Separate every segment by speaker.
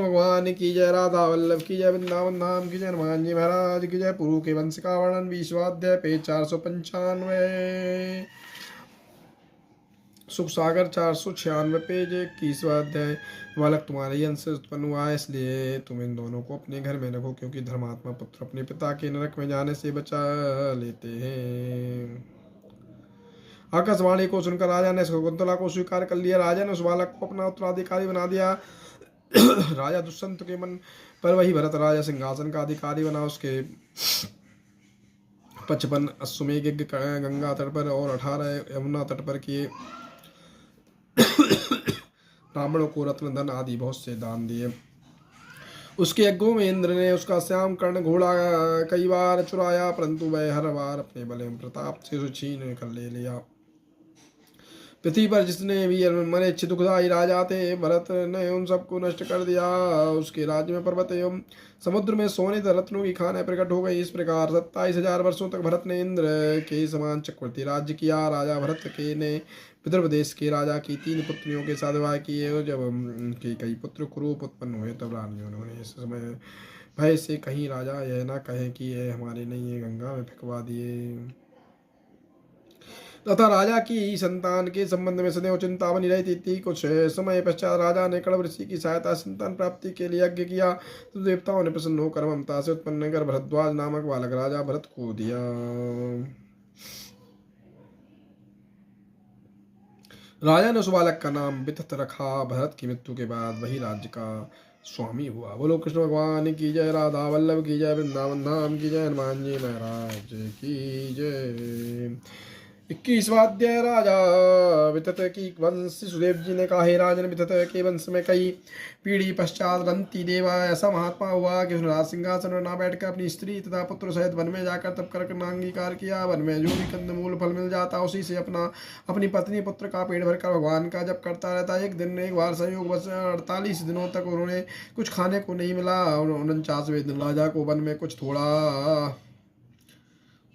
Speaker 1: भगवान की जय, राधा वल्लभ की जय, वृंदावन धाम की जय, हनुमान जी महाराज की जय। पुरु के वंश का वर्णन 20वां पेज 495। सुख सागर 496 पेज 21वां अध्याय। बालक तुम्हारे ही अंश से उत्पन्न हुआ है, इसलिए तुम इन दोनों को अपने घर में रखो, क्योंकि धर्मात्मा पुत्र अपने पिता के नरक में जाने से बचा लेते हैं। आकाशवाणी को सुनकर राजा ने शकुंतला को स्वीकार कर लिया। राजा ने उस बालक को अपना उत्तराधिकारी बना दिया। राजा दुष्यंत के मन पर वही भरत राजा सिंहासन का अधिकारी बना। उसके 55 अश्वमेघ यज्ञ गंगा तट पर और 18 यमुना तट पर किए। ब्राह्मणों को रत्न धन आदि बहुत से दान दिए। उसके यज्ञों में इंद्र ने उसका श्याम कर्ण घोड़ा कई बार चुराया, परंतु वह हर बार अपने बल एवं प्रताप से उसे छीन कर ले लिया। पृथ्वी पर जितने भी मरे इच्छित दुखदायी राजा थे, भरत ने उन सबको नष्ट कर दिया। उसके राज्य में पर्वत एवं समुद्र में सोने तथा रत्नों की खानें प्रकट हो गई। इस प्रकार 27,000 वर्षों तक भरत ने इंद्र के समान चक्रवर्ती राज्य किया। राजा भरत के ने विदर्भ देश के राजा की 3 पुत्रियों के साथ विवाह किए। जब उनके कई पुत्र कुरूप उत्पन्न हुए, तब रानियों ने इस समय भय से कहीं राजा यह न कहें कि यह हमारे नहीं, ये गंगा में फेंकवा दिए। तथा राजा की संतान के संबंध में सदैव चिंता बनी रहती थी। कुछ समय पश्चात राजा ने कण्व ऋषि की सहायता संतान प्राप्ति के लिए यज्ञ किया, तो देवताओं ने प्रसन्न होकर ममता से उत्पन्न कर भरद्वाज नामक बालक राजा भरत को दिया। राजा ने उस बालक का नाम वितत रखा। भरत की मृत्यु के बाद वही राज्य का स्वामी हुआ। बोलो कृष्ण भगवान की जय, राधा वल्लभ की जय, वृंदावन धाम की जय, हनुमान जी महाराज की जय। 21वां अध्याय। राजा वितत की वंश। सुदेव जी ने कहा, हे राजन, वितत के वंश में कई पीढ़ी पश्चात रंती देवा ऐसा महात्मा हुआ कि उसने राज सिंहासन पर न बैठकर अपनी स्त्री तथा पुत्र सहित वन में जाकर तप कर अंगीकार किया। वन में जो भी कंदमूल फल मिल जाता, उसी से अपनी पत्नी पुत्र का पेट भरकर भगवान का जप करता रहता। एक बार संयोग बस 48 दिनों तक उन्होंने कुछ खाने को नहीं मिला। 49वें दिन राजा को वन में कुछ थोड़ा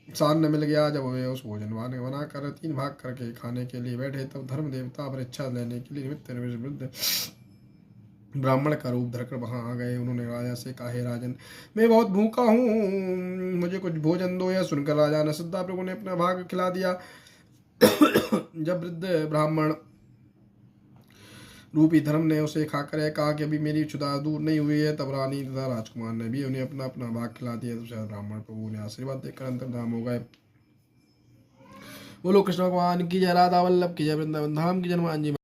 Speaker 1: सान्न मिल गया। जब वे उस भोजन बनाकर 3 भाग करके खाने के लिए बैठे, तब धर्म देवता परीक्षा लेने के लिए निमित्त वृद्ध ब्राह्मण का रूप धरकर वहां आ गए। उन्होंने राजा से कहा, हे राजन, मैं बहुत भूखा हूँ, मुझे कुछ भोजन दो। यह सुनकर राजा ने श्रद्धा प्रभु ने अपना भाग खिला दिया। जब वृद्ध ब्राह्मण रूपी धर्म ने उसे खाकर कहा कि अभी मेरी क्षुधा दूर नहीं हुई है, तब रानी तथा राजकुमार ने भी उन्हें अपना अपना भाग खिला दिया। दूसरा ब्राह्मण प्रभु ने आशीर्वाद देकर अंतर्धाम हो गए। बोलो कृष्ण भगवान की जय, राधा वल्लभ की जय, वृंदावन धाम की जय, हनुमान जी